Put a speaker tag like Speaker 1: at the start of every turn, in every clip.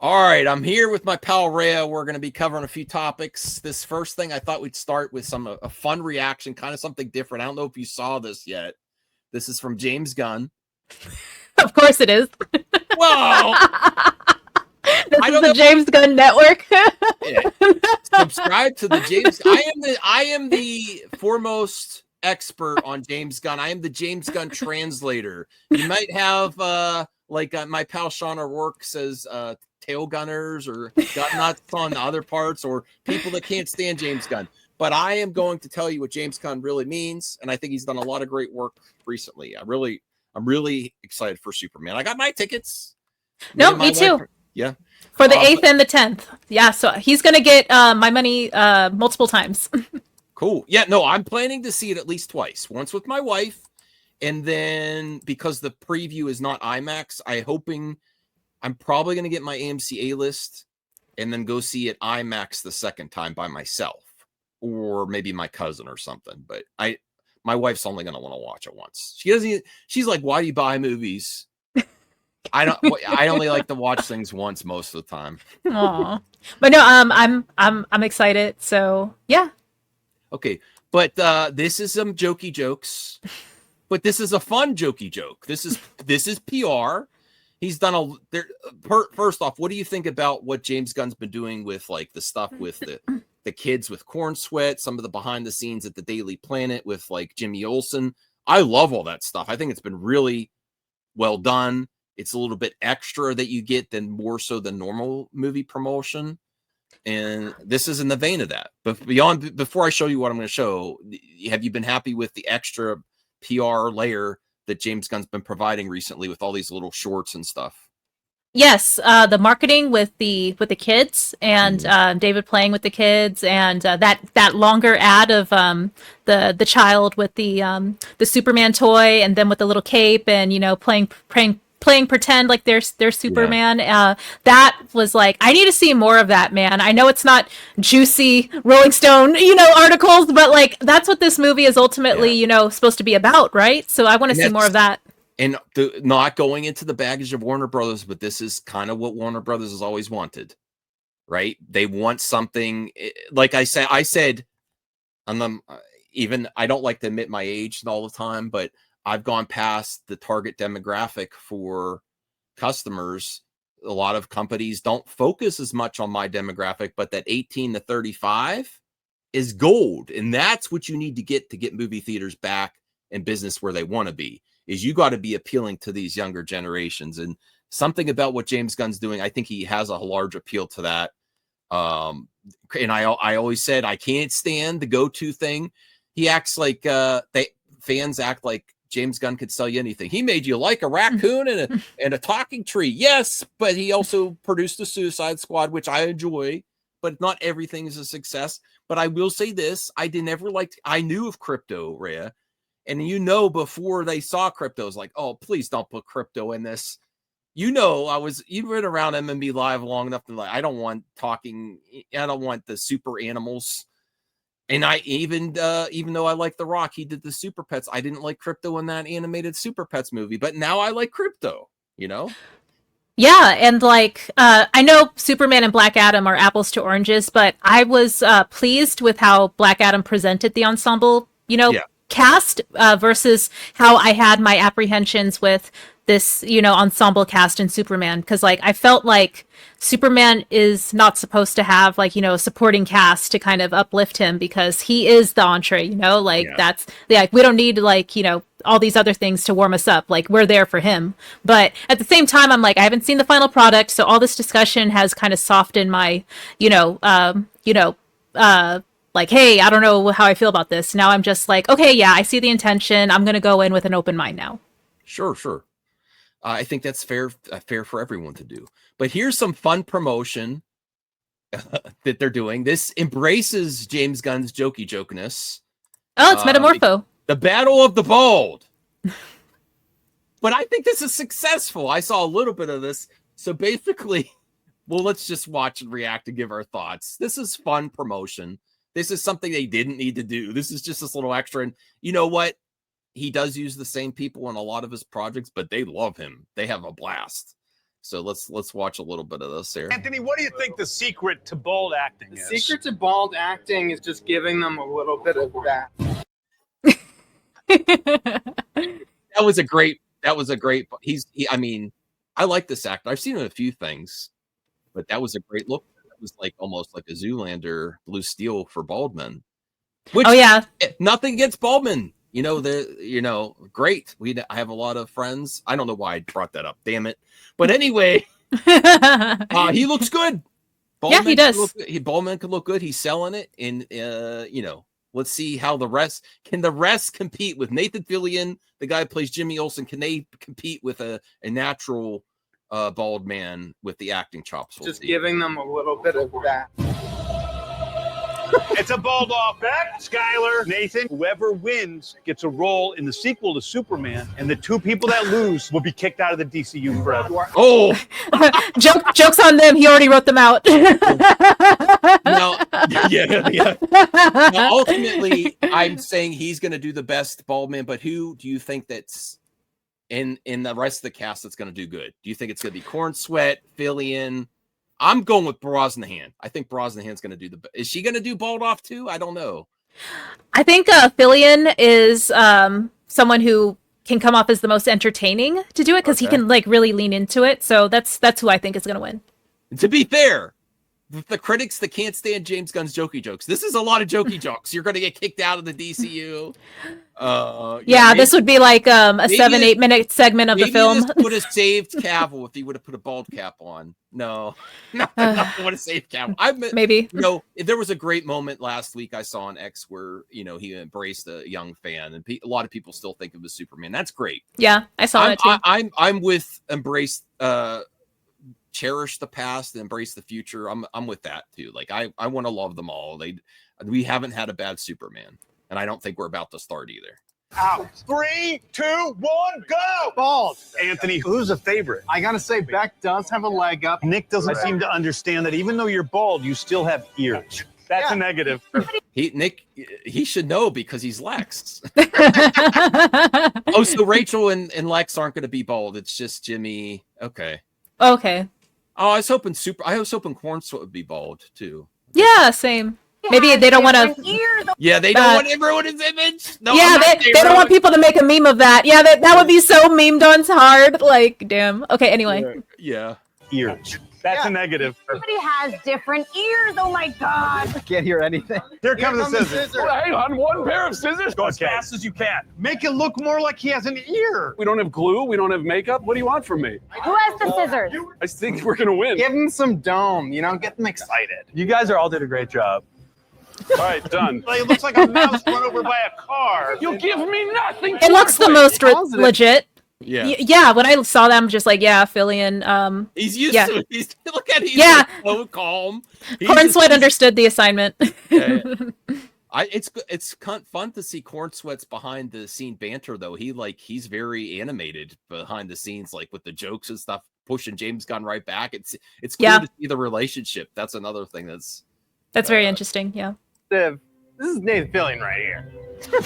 Speaker 1: All right, I'm here with my pal Rhea. We're going to be covering a few topics. This first thing, I thought we'd start with a fun reaction, kind of something different. I don't know if you saw this yet. This is from James Gunn.
Speaker 2: Of course it is.
Speaker 1: Well,
Speaker 2: This
Speaker 1: I
Speaker 2: is
Speaker 1: don't
Speaker 2: the
Speaker 1: know.
Speaker 2: James Gunn Network.
Speaker 1: Yeah, subscribe to the James. I am the foremost expert on James Gunn. I am the James Gunn translator. You might have my pal Sean O'Rourke says tail gunners or gut nuts on the other parts, or people that can't stand James Gunn. But I am going to tell you what James Gunn really means, and I think he's done a lot of great work recently. I'm really excited for Superman. I got my tickets. Me
Speaker 2: No,
Speaker 1: and my
Speaker 2: me
Speaker 1: wife.
Speaker 2: too.
Speaker 1: Yeah.
Speaker 2: For the
Speaker 1: But
Speaker 2: 8th and the 10th. Yeah, so he's going to get my money multiple times.
Speaker 1: cool. Yeah, no, I'm planning to see it at least twice. Once with my wife, and then because the preview is not IMAX, I'm probably going to get my AMC A list and then go see it IMAX the second time by myself, or maybe my cousin or something. But my wife's only going to want to watch it once. She's like, "Why do you buy movies?" I only like to watch things once most of the time.
Speaker 2: Aw. But no, I'm excited. So yeah.
Speaker 1: Okay, but this is some jokey jokes. But this is a fun jokey joke. This is PR. He's done first off, what do you think about what James Gunn's been doing with like the stuff with the kids with corn sweat, some of the behind the scenes at the Daily Planet with like Jimmy Olsen? I love all that stuff. I think it's been really well done. It's a little bit extra that you get than more so than normal movie promotion. And this is in the vein of that. But before I show you what I'm going to show, have you been happy with the extra PR layer that James Gunn's been providing recently with all these little shorts and stuff?
Speaker 2: Yes, the marketing with the kids and David playing with the kids and that longer ad of the child with the Superman toy and then with the little cape and playing pretend like they're
Speaker 1: Yeah.
Speaker 2: Superman. That was like I need to see more of that, man. I know it's not juicy Rolling Stone articles, but like that's what this movie is ultimately
Speaker 1: Yeah.
Speaker 2: supposed to be about, right? So I want to
Speaker 1: And
Speaker 2: see more
Speaker 1: that's
Speaker 2: of that.
Speaker 1: and not going into the baggage of Warner Brothers, but this is kind of what Warner Brothers has always wanted, right? They want something like I said on them. Even I don't like to admit my age all the time, but I've gone past the target demographic for customers. A lot of companies don't focus as much on my demographic, but that 18 to 35 is gold. And that's what you need to get movie theaters back in business where they want to be. Is you got to be appealing to these younger generations. And something about what James Gunn's doing, I think he has a large appeal to that. And I always said I can't stand the go-to thing. He acts like fans act like James Gunn could sell you anything. He made you like a raccoon and a talking tree. Yes, but he also produced the Suicide Squad, which I enjoy, but not everything is a success. But I will say this, I knew of Crypto, Rhea, and before they saw Crypto, I was like, oh, please don't put Crypto in this. You've been around MMB Live long enough to I don't want the super animals. And I even though I like The Rock, he did the Super Pets. I didn't like Crypto in that animated Super Pets movie, but now I like Crypto, you know?
Speaker 2: Yeah, and like I know Superman and Black Adam are apples to oranges, but I was pleased with how Black Adam presented the ensemble,
Speaker 1: Yeah.
Speaker 2: cast versus how I had my apprehensions with this, ensemble cast in Superman because like I felt like Superman is not supposed to have like, a supporting cast to kind of uplift him because he is the entree, like
Speaker 1: Yeah.
Speaker 2: that's like we don't need like, all these other things to warm us up. Like we're there for him. But at the same time, I'm like, I haven't seen the final product, so all this discussion has kind of softened my, you know, like, hey, I don't know how I feel about this. Now I'm just like, okay, yeah, I see the intention. I'm gonna go in with an open mind now.
Speaker 1: Sure, sure. I think that's fair for everyone to do. But here's some fun promotion that they're doing. This embraces James Gunn's jokey jokeness.
Speaker 2: Oh, it's Metamorpho.
Speaker 1: The Battle of the Bold. But I think this is successful. I saw a little bit of this. So basically, well, let's just watch and react and give our thoughts. This is fun promotion. This is something they didn't need to do. This is just this little extra. And you know what? He does use the same people in a lot of his projects, but they love him. They have a blast. So let's watch a little bit of this here.
Speaker 3: Anthony, what do you think the secret to bold acting
Speaker 4: The
Speaker 3: is?
Speaker 4: secret to bald acting is just giving them a little bit of that.
Speaker 1: That was a great. I mean, I like this actor. I've seen him in a few things, but that was a great look. That was like almost like a Zoolander blue steel for Baldwin. Which,
Speaker 2: Oh yeah.
Speaker 1: nothing against Baldwin. Great. I have a lot of friends. I don't know why I brought that up. Damn it. But anyway, he looks good.
Speaker 2: Yeah, he does.
Speaker 1: Baldwin could look good. He's selling it, and let's see how the rest compete with Nathan Fillion, the guy who plays Jimmy Olsen. Can they compete with a natural bald man with the acting chops?
Speaker 4: Just giving them a little bit of that.
Speaker 3: It's a bald off. Beck, Skyler, Nathan. Whoever wins gets a role in the sequel to Superman, and the two people that lose will be kicked out of the DCU forever.
Speaker 1: Oh,
Speaker 2: Jokes on them. He already wrote them out.
Speaker 1: no, yeah. Now, ultimately, I'm saying he's going to do the best bald man, but who do you think that's in the rest of the cast that's going to do good? Do you think it's going to be Corn Sweat, Fillion? I'm going with Brosnahan. I think Brosnahan's going to do is she going to do bald off too? I don't know.
Speaker 2: I think Fillion is someone who can come off as the most entertaining to do it because he can like really lean into it. So that's who I think is going to win.
Speaker 1: To be fair, the critics that can't stand James Gunn's jokey jokes, this is a lot of jokey jokes. You're going to get kicked out of the DCU.
Speaker 2: This would be like a 7-8 minute segment of the film.
Speaker 1: This would have saved Cavill if he would have put a bald cap on. No, I would have saved Cavill.
Speaker 2: Maybe.
Speaker 1: There was a great moment last week I saw on X where he embraced a young fan, and a lot of people still think it was Superman. That's great.
Speaker 2: Yeah, I saw that too.
Speaker 1: I'm with embrace. Cherish the past and embrace the future. I'm with that too. Like I want to love them all. We haven't had a bad Superman, and I don't think we're about to start either.
Speaker 3: Out. 3, 2, 1, go!
Speaker 4: Bald.
Speaker 3: Anthony, who's a favorite?
Speaker 4: I gotta say, Beck does have a leg up.
Speaker 3: Nick doesn't seem to understand that even though you're bald, you still have ears. That's a negative.
Speaker 1: Nick, he should know because he's Lex. So Rachel and Lex aren't going to be bald. It's just Jimmy. Okay. Oh, I was hoping Corn Sweat would be bald too.
Speaker 2: Yeah, same. Maybe they don't want to.
Speaker 1: Yeah, they don't want everyone his image. No,
Speaker 2: yeah, they don't want people to make a meme of that. Yeah, that would be so memed on hard. Like, damn. Okay, anyway.
Speaker 1: Yeah.
Speaker 3: Ears. That's a negative.
Speaker 5: Everybody has different ears. Oh my God.
Speaker 4: I can't hear anything.
Speaker 3: Here comes the scissors.
Speaker 6: Hang on, one pair of scissors.
Speaker 3: Go as fast as you can. Make it look more like he has an ear.
Speaker 6: We don't have glue. We don't have makeup. What do you want from me?
Speaker 5: Who has the scissors?
Speaker 6: I think we're gonna win.
Speaker 4: Give them some dome, get them excited.
Speaker 3: You guys all did a great job.
Speaker 6: All right, done.
Speaker 3: It looks like a mouse run over by a car.
Speaker 6: You give me nothing.
Speaker 2: It looks the most legit.
Speaker 1: Yeah.
Speaker 2: Yeah, when I saw them, just like, Fillion.
Speaker 1: He's used to it. Look at he's so calm.
Speaker 2: Corn Sweat understood the assignment.
Speaker 1: It's fun to see Corn Sweat's behind the scene banter though. He's very animated behind the scenes, like with the jokes and stuff, pushing James Gunn right back. It's cool to see the relationship. That's another thing that's
Speaker 2: very interesting. Yeah.
Speaker 4: This is Nathan Fillion right here.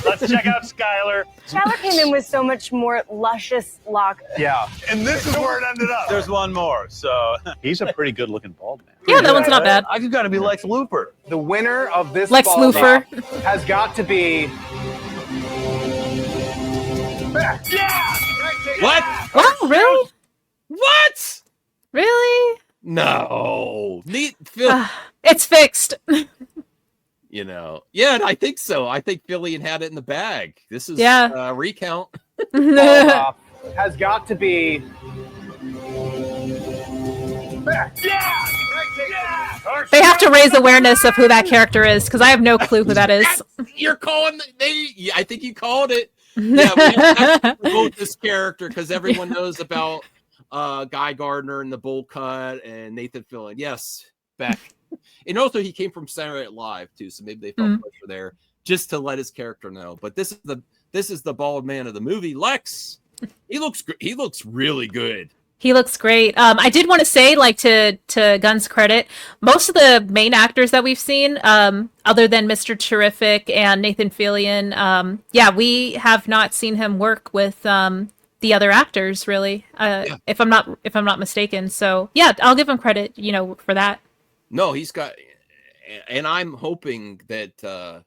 Speaker 3: Let's check out Skyler.
Speaker 5: Skyler came in with so much more luscious lock.
Speaker 4: Yeah.
Speaker 3: And this is where it ended up. There's one more. So he's a pretty good looking bald man.
Speaker 2: Yeah, that one's not bad.
Speaker 3: I've got to be Lex Luthor.
Speaker 4: The winner of this
Speaker 2: Lex
Speaker 4: bald
Speaker 2: Luthor
Speaker 4: off has got to be.
Speaker 3: Yeah!
Speaker 1: What?
Speaker 2: Wow, really?
Speaker 1: What?
Speaker 2: Really?
Speaker 1: No.
Speaker 2: It's fixed.
Speaker 1: Yeah, I think so. I think Fillion had it in the bag. This is recount.
Speaker 4: Bald off has got to be.
Speaker 2: They have to raise awareness of who that character is because I have no clue who that is.
Speaker 1: You're calling. I think you called it. Yeah, we have to promote this character because everyone knows about Guy Gardner and the bowl cut and Nathan Fillion. Yes, Beck. And also he came from Saturday Night Live too, so maybe they felt pressure there just to let his character know. But this is the bald man of the movie, Lex. He looks really good.
Speaker 2: He looks great. I did want to say, like, to Gunn's credit, most of the main actors that we've seen, other than Mr. Terrific and Nathan Fillion, we have not seen him work with the other actors, really. If I'm not mistaken. So yeah, I'll give him credit, for that.
Speaker 1: No, he's got, and I'm hoping that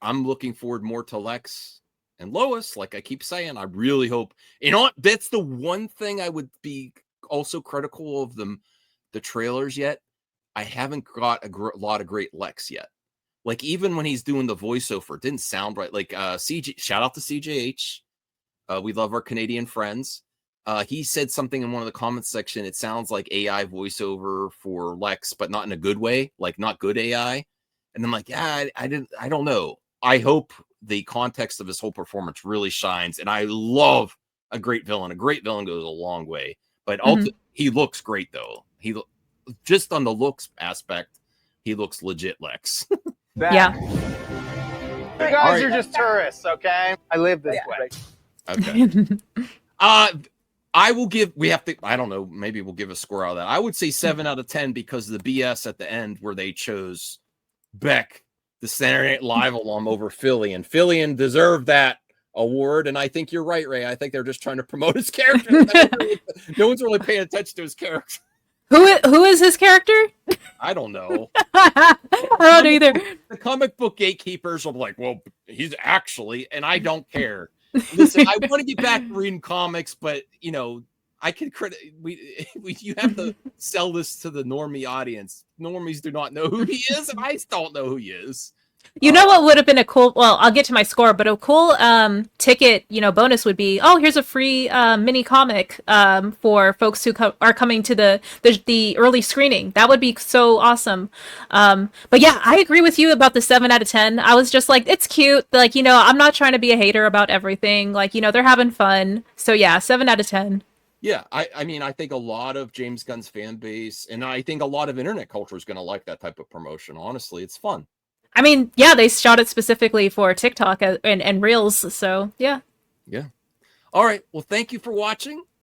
Speaker 1: I'm looking forward more to Lex and Lois. Like I keep saying, I really hope. That's the one thing I would be also critical of the trailers yet. I haven't got a lot of great Lex yet. Like even when he's doing the voiceover, it didn't sound right. Like CJ, shout out to CJH. We love our Canadian friends. He said something in one of the comments section. It sounds like AI voiceover for Lex, but not in a good way, like not good AI. And I'm like, yeah, I don't know. I hope the context of his whole performance really shines. And I love a great villain. A great villain goes a long way. But he looks great though. Just on the looks aspect, he looks legit Lex.
Speaker 2: Yeah.
Speaker 4: You guys are just tourists, okay? I live this way.
Speaker 1: Okay. I will give, I don't know, maybe we'll give a score out of that. I would say 7 out of 10 because of the BS at the end where they chose Beck, the Saturday Night Live alum, over Fillion. Fillion deserved that award, and I think you're right, Ray. I think they're just trying to promote his character. No one's really paying attention to his character.
Speaker 2: Who is his character?
Speaker 1: I don't know.
Speaker 2: I don't either.
Speaker 1: The comic book gatekeepers will be like, well, he's actually, and I don't care. Listen, I want to get back to reading comics, but I can you have to sell this to the normie audience. Normies do not know who he is, and I don't know who he is.
Speaker 2: You know what would have been a cool, well, I'll get to my score, but a cool ticket, bonus would be, here's a free mini comic for folks who are coming to the early screening. That would be so awesome. But yeah, I agree with you about the 7 out of 10. I was just like, it's cute. Like, I'm not trying to be a hater about everything. Like, they're having fun. So yeah, 7 out of 10.
Speaker 1: Yeah, I mean, I think a lot of James Gunn's fan base, and I think a lot of internet culture is going to like that type of promotion. Honestly, it's fun.
Speaker 2: I mean, yeah, they shot it specifically for TikTok and Reels, so yeah.
Speaker 1: Yeah. All right. Well, thank you for watching.